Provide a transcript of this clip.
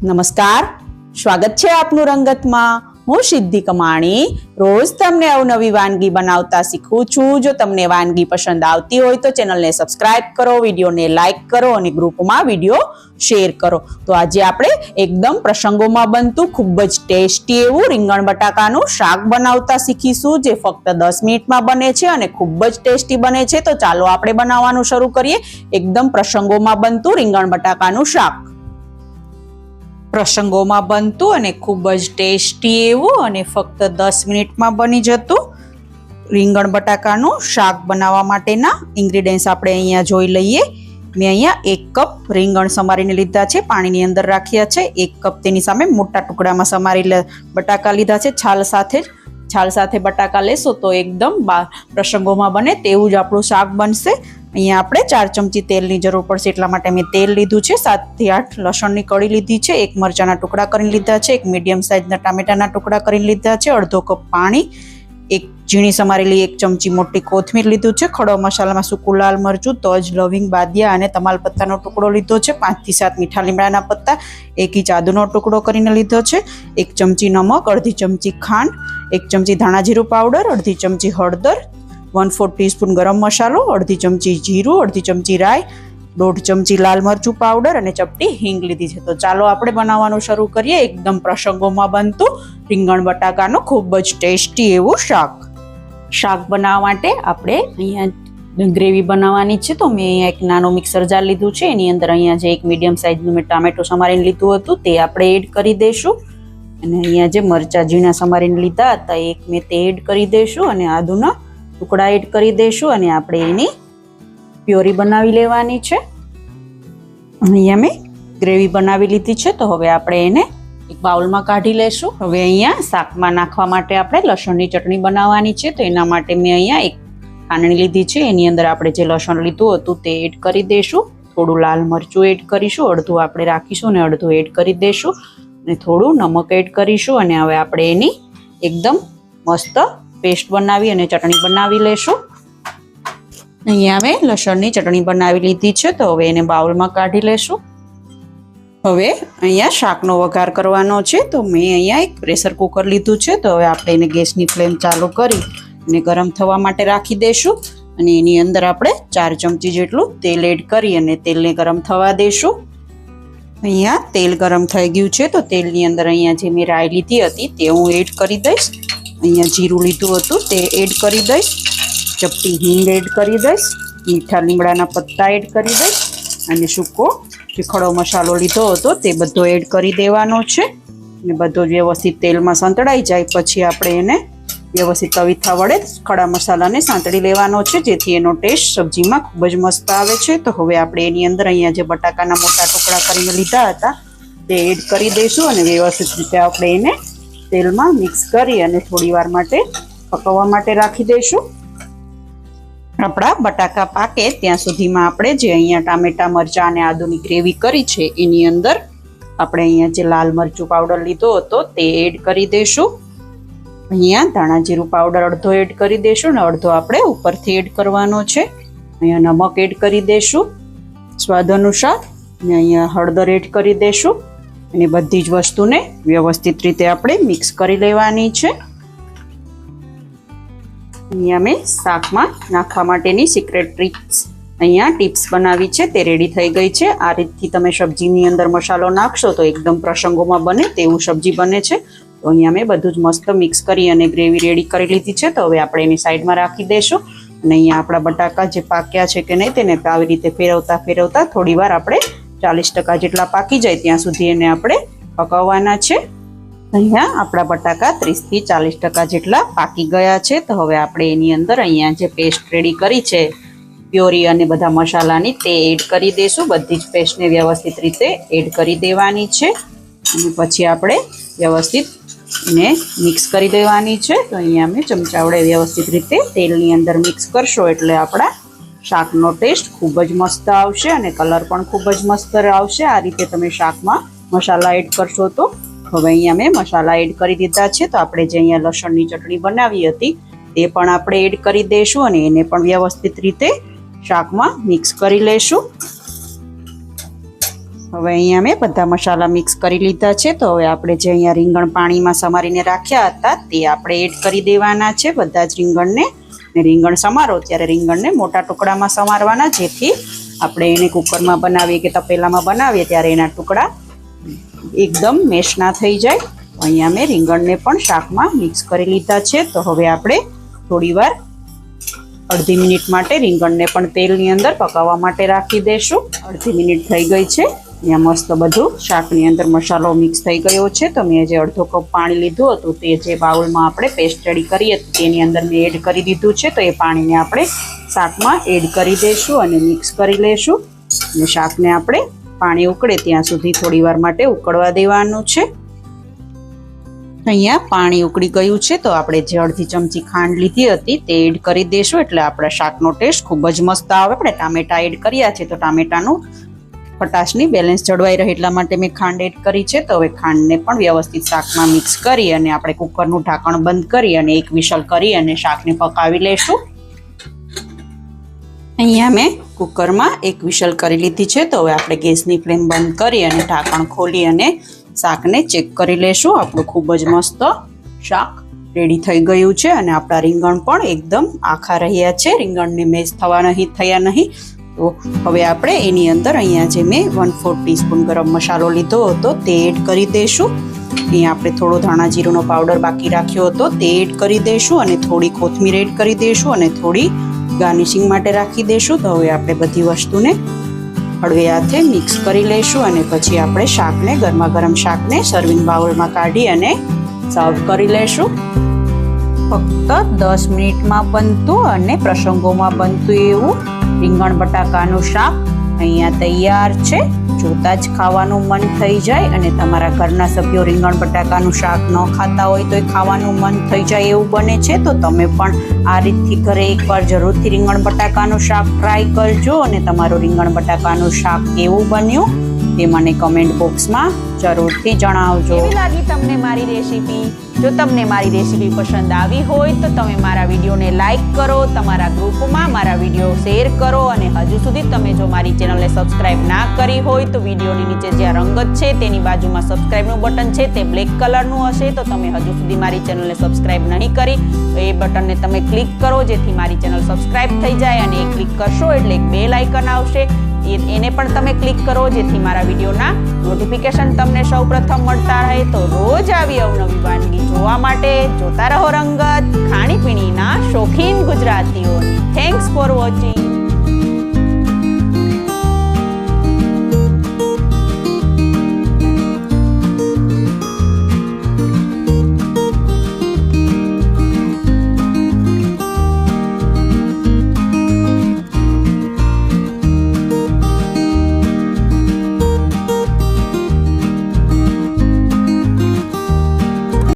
નમસ્કાર, સ્વાગત છે આપનું રંગતમાં। હું સિદ્ધિ કમાણી રોજ તમને અવનવી વાનગી બનાવતા શીખું છું। જો તમને વાનગી પસંદ આવતી હોય તો ચેનલને સબસ્ક્રાઇબ કરો, વિડીયોને લાઈક કરો અને ગ્રુપમાં વિડીયો શેર કરો। તો આજે આપણે એકદમ પ્રસંગોમાં બનતું ખૂબ જ ટેસ્ટી એવું રીંગણ બટાકાનું શાક બનાવતા શીખીશું, જે ફક્ત 10 મિનિટમાં બને છે અને ખૂબ જ ટેસ્ટી બને છે। તો ચાલો આપણે બનાવવાનું શરૂ કરીએ એકદમ પ્રસંગોમાં બનતું રીંગણ બટાકાનું શાક। પ્રસંગોમાં બનતું અને ખૂબ જ ટેસ્ટી એવું અને ફક્ત 10 મિનિટમાં બની જતું રીંગણ બટાકાનું શાક બનાવવા માટેના ઇન્ગ્રીડિયન્ટ્સ આપણે અહીંયા જોઈ લઈએ। મેં અહીંયા 1 કપ રીંગણ સમારીને લીધા છે, પાણીની અંદર રાખ્યા છે। 1 કપ તેની સામે મોટા ટુકડામાં સમારી બટાકા લીધા છે, છાલ સાથે બટાકા લેશો તો એકદમ પ્રસંગોમાં બને તેવું જ આપણું શાક બનશે। અહીંયા આપણે 4 ચમચી તેલની જરૂર પડશે, એટલા માટે મેં તેલ લીધું છે। 7 થી 8 લસણની કળી લીધી છે, 1 મરચાના ટુકડા કરીને લીધા છે, 1 મીડિયમ સાઇઝના ટામેટાના ટુકડા કરીને લીધા છે, અડધો કપ પાણી, 1 ઝીણી સમારેલી 1 ચમચી મોટી કોથમીર લીધું છે, ખડો મસાલામાં સૂકું લાલ મરચું, તજ, લવિંગ, બાદિયા અને તમાલપત્તાનો ટુકડો લીધો છે, 5 થી 7 મીઠા લીમડાના પત્તા, 1 ઇંચ આદુનો ટુકડો કરીને લીધો છે, 1 ચમચી નમક, અડધી ચમચી ખાંડ, 1 ચમચી ધાણા જીરું પાવડર, અડધી ચમચી હળદર, 1/4 ટીસ્પૂન ગરમ મસાલો, અડધી ચમચી જીરું, અડધી ચમચી રાઈ, 1/2 ચમચી લાલ મરચું પાવડર અને ચપટી હિંગ લીધી છે। તો ચાલો આપણે બનાવવાનું શરૂ કરીએ એકદમ પ્રસંગોમાં બનતું રીંગણ બટાકાનું ખૂબ જ ટેસ્ટી એવું શાક બનાવવા માટે આપણે અહીંયા ગ્રેવી બનાવવાની છે। તો મેં અહીંયા એક નાનો મિક્સર જાર લીધું છે, એની અંદર અહીંયા જે 1 મીડિયમ સાઇઝનું મેં ટામેટું સમારીને લીધું હતું તે આપણે એડ કરી દઈશું, અને અહીંયા જે મરચાં ઝીણા સમારીને લીધા હતા એક મેં તે એડ કરી દઈશું, અને આદુના ટુકડા એડ કરી દઈશું, અને આપણે એની પ્યોરી બનાવી લેવાની છે। અહીંયા મેં ગ્રેવી બનાવી લીધી છે, તો હવે આપણે એને એક બાઉલમાં કાઢી લેશું। હવે અહીંયા શાકમાં નાખવા માટે આપણે લસણની ચટણી બનાવવાની છે, તો એના માટે મેં અહીંયા એક ખાંડણી લીધી છે, એની અંદર આપણે જે લસણ લીધું હતું તે એડ કરી દઈશું, થોડું લાલ મરચું એડ કરીશું, અડધું આપણે રાખીશું અને અડધું એડ કરી દઈશું, અને થોડું નમક એડ કરીશું, અને હવે આપણે એની એકદમ મસ્ત પેસ્ટ બનાવી અને ચટણી બનાવી લેશું। અહીંયા અમે લસણની ચટણી બનાવી લીધી છે, તો હવે એને બાઉલમાં કાઢી લેશું। હવે અહીંયા શાકનો વઘાર કરવાનો છે, તો મેં અહીંયા એક પ્રેશર કુકર લીધું છે, તો હવે આપણે એને ગેસની ફ્લેમ ચાલુ કરી અને ગરમ થવા માટે રાખી દઈશું, અને એની અંદર આપણે 4 ચમચી જેટલું તેલ એડ કરી અને તેલને ગરમ થવા દઈશું। અહીંયા તેલ ગરમ થઈ ગયું છે, તો તેલની અંદર અહીંયા જે મેં રાઈ લીધી હતી તે હું એડ કરી દઈશ, અહીંયા જીરું લીધું હતું તે એડ કરી દઈશ, ચપટી હિંગ એડ કરી દઈશ, મીઠા લીમડાના પત્તા એડ કરી દઈશ, અને સૂકો જે ખડો મસાલો લીધો હતો તે બધો એડ કરી દેવાનો છે, અને બધો વ્યવસ્થિત તેલમાં સંતળાઈ જાય પછી આપણે એને વ્યવસ્થિત તવીથા વડે ખડા મસાલાને સાંતળી લેવાનો છે, જેથી એનો ટેસ્ટ સબ્જીમાં ખૂબ જ મસ્ત આવે છે। તો હવે આપણે એની અંદર અહીંયા જે બટાકાના મોટા ટુકડા કરીને લીધા હતા તે એડ કરી દઈશું, અને વ્યવસ્થિત રીતે આપણે એને તેલમાં મિક્સ કરી અને થોડી વાર માટે પકવવા માટે રાખી દઈશું। આપણા બટાકા પાકે ત્યાં સુધીમાં આપણે જે અહીંયા ટામેટા, મરચાં અને આદુની ગ્રેવી કરી છે એની અંદર આપણે અહીંયા જે લાલ મરચું પાવડર લીધો હતો તે એડ કરી દઈશું, અહીંયા ધાણા જીરું પાવડર અડધો એડ કરી દઈશું, અને અડધો આપણે ઉપરથી એડ કરવાનો છે। અહીંયા નમક એડ કરી દઈશું સ્વાદ અનુસાર, અને અહીંયા હળદર એડ કરી દઈશું, અને બધી જ વસ્તુને વ્યવસ્થિત રીતે આપણે મિક્સ કરી લેવાની છે। અહીંયા મેં શાકમાં નાખવા માટેની સિક્રેટ ટ્રીક્સ અહીંયા ટિપ્સ બનાવી છે, તે રેડી થઈ ગઈ છે। આ રીતથી તમે સબ્જીની અંદર મસાલો નાખશો તો એકદમ પ્રસંગોમાં બને તેવું સબ્જી બને છે। તો અહીંયા મેં બધું જ મસ્ત મિક્સ કરી અને ગ્રેવી રેડી કરી લીધી છે, તો હવે આપણે એની સાઈડમાં રાખી દઈશું, અને અહીંયા આપણા બટાકા જે પાક્યા છે કે નહીં તેને આવી રીતે ફેરવતા થોડી વાર આપણે 40% જેટલા પાકી જાય ત્યાં સુધી એને આપણે પકાવવાના છે। અહીંયા આપણા બટાકા 30 થી 40% જેટલા પાકી ગયા છે, તો હવે આપણે એની અંદર અહીંયા જે પેસ્ટ રેડી કરી છે પ્યોરી અને બધા મસાલાની તે એડ કરી દઈશું, બધી જ પેસ્ટને વ્યવસ્થિત રીતે એડ કરી દેવાની છે, અને પછી આપણે વ્યવસ્થિત એને મિક્સ કરી દેવાની છે। તો અહીંયા અમે ચમચા વડે વ્યવસ્થિત રીતે તેલની અંદર મિક્સ કરશો એટલે આપણા શાકનો ટેસ્ટ ખૂબ જ મસ્ત આવશે, અને કલર પણ ખૂબ જ મસ્ત આવશે। આ રીતે તમે શાકમાં મસાલા એડ કરશો તો હવે અહીંયા મેં મસાલા એડ કરી દીધા છે, તો આપણે જે અહીંયા લસણની ચટણી બનાવી હતી તે પણ આપણે એડ કરી દઈશું, અને એને પણ વ્યવસ્થિત રીતે શાકમાં મિક્સ કરી લેશું। હવે અહીંયા મેં બધા મસાલા મિક્સ કરી લીધા છે. તો હવે આપણે જે અહીંયા રીંગણ પાણીમાં સમારીને રાખ્યા હતા તે આપણે એડ કરી દેવાના છે બધા જ રીંગણને. ને રીંગણ સમારો ત્યારે રીંગણને મોટા ટુકડામાં સમારવાના, જેથી આપણે એને કુકરમાં બનાવીએ કે તપેલામાં બનાવીએ ત્યારે એના ટુકડા એકદમ મેશ ના થઈ જાય. અહીંયા મેં રીંગણને પણ શાકમાં મિક્સ કરી લીધા છે. તો હવે આપણે થોડીવાર અડધી મિનિટ માટે રીંગણને પણ તેલની અંદર પકાવવા માટે રાખી દઈશું. અડધી મિનિટ થઈ ગઈ છે. અહીંયા મસ્ત બધું શાકની અંદર મસાલો મિક્સ થઈ ગયો છે. તો મેં જે અડધો કપ પાણી લીધું હતું તે જે બાઉલમાં આપણે પેસ્ટ રેડી કરી હતી તેની અંદર મેં એડ કરી દીધું છે. તો એ પાણીને આપણે શાકમાં એડ કરી દઈશું અને મિક્સ કરી લઈશું. અને શાકને આપણે પાણી ઉકળે ત્યાં સુધી થોડીવાર માટે ઉકળવા દેવાનું છે. અહીંયા પાણી ઉકળી ગયું છે. તો આપણે જે અડધી ચમચી ખાંડ લીધી હતી તે એડ કરી દઈશું, એટલે આપણા શાકનો ટેસ્ટ ખૂબ જ મસ્ત આવે. આપણે ટામેટા એડ કર્યા છે તો ટામેટાનું ખટાશની બેલેન્સ જળવાઈ રહે એટલા માટે મેં ખાંડ એડ કરી છે. તો હવે ખાંડને પણ વ્યવસ્થિત શાકમાં મિક્સ કરી અને આપણે કુકરનું ઢાંકણ બંધ કરી અને એક વિસલ કરી અને શાકને પકાવી લઈશું. અહીંયા મેં કુકરમાં એક વિસલ કરી લીધી છે. તો હવે આપણે ગેસની ફ્લેમ બંધ કરી અને ઢાંકણ ખોલી અને શાકને ચેક કરી લેશું. આપણું ખૂબ જ મસ્ત શાક રેડી થઈ ગયું છે અને આપણા રીંગણ પણ એકદમ આખા રહ્યા છે, રીંગણને મેશ થયા નહીં. તો હવે આપણે એની અંદર અહીંયા જે મેં 1/4 ટીસ્પૂન ગરમ મસાલો લીધો હતો તે એડ કરી દઈશું. અહીંયા આપણે થોડો ધાણા જીરુંનો પાવડર બાકી રાખ્યો હતો તે એડ કરી દઈશું અને થોડી કોથમીર એડ કરી દઈશું અને થોડી ગાર્નિશિંગ માટે રાખી દઈશું. તો હવે આપણે બધી વસ્તુને હળવે હાથે મિક્સ કરી લઈશું અને પછી આપણે શાકને ગરમા ગરમ શાકને સર્વિંગ બાઉલમાં કાઢી અને સર્વ કરી લઈશું. ફક્ત 10 મિનિટમાં બનતું અને પ્રસંગોમાં બનતું એવું રીંગણ બટાકાનું શાક અહીંયા તૈયાર છે. જોતા જ ખાવાનું મન થઈ જાય અને તમારા ઘરના સભ્યો રીંગણ બટાકાનું શાક ન ખાતા હોય તો એ ખાવાનું મન થઈ જાય એવું બને છે. તો તમે પણ આ રીતથી ઘરે એકવાર જરૂરથી રીંગણ બટાકાનું શાક ટ્રાય કરજો અને તમારું રીંગણ બટાકાનું શાક કેવું બન્યું તે મને કમેન્ટ બોક્સમાં જરૂરથી જણાવજો. કેવી લાગી તમને મારી રેસીપી? જો તમને મારી રેસીપી પસંદ આવી હોય તો તમે મારા વિડીયોને લાઈક કરો, તમારા ગ્રુપમાં મારા વિડીયો શેર કરો અને હજુ સુધી તમે જો મારી ચેનલને સબસ્ક્રાઇબ ના કરી હોય તો વિડીયોની નીચે જ્યાં રંગત છે તેની બાજુમાં સબસ્ક્રાઇબનું બટન છે તે બ્લેક કલરનું હશે. તો તમે હજુ સુધી મારી ચેનલને સબસ્ક્રાઇબ નહીં કરી તો એ બટનને તમે ક્લિક કરો, જેથી મારી ચેનલ સબસ્ક્રાઇબ થઈ જાય અને એ ક્લિક કરશો એટલે એક બેલ આઇકન આવશે, એને પણ તમે ક્લિક કરો, જેથી મારા વિડીયોના નોટિફિકેશન તમને સૌપ્રથમ મળતા રહે. તો રોજ આવી અવનવી વાનગી જોવા માટે જોતા રહો રંગત, ખાણીપીણીના શોખીન ગુજરાતીઓની. Thanks for watching.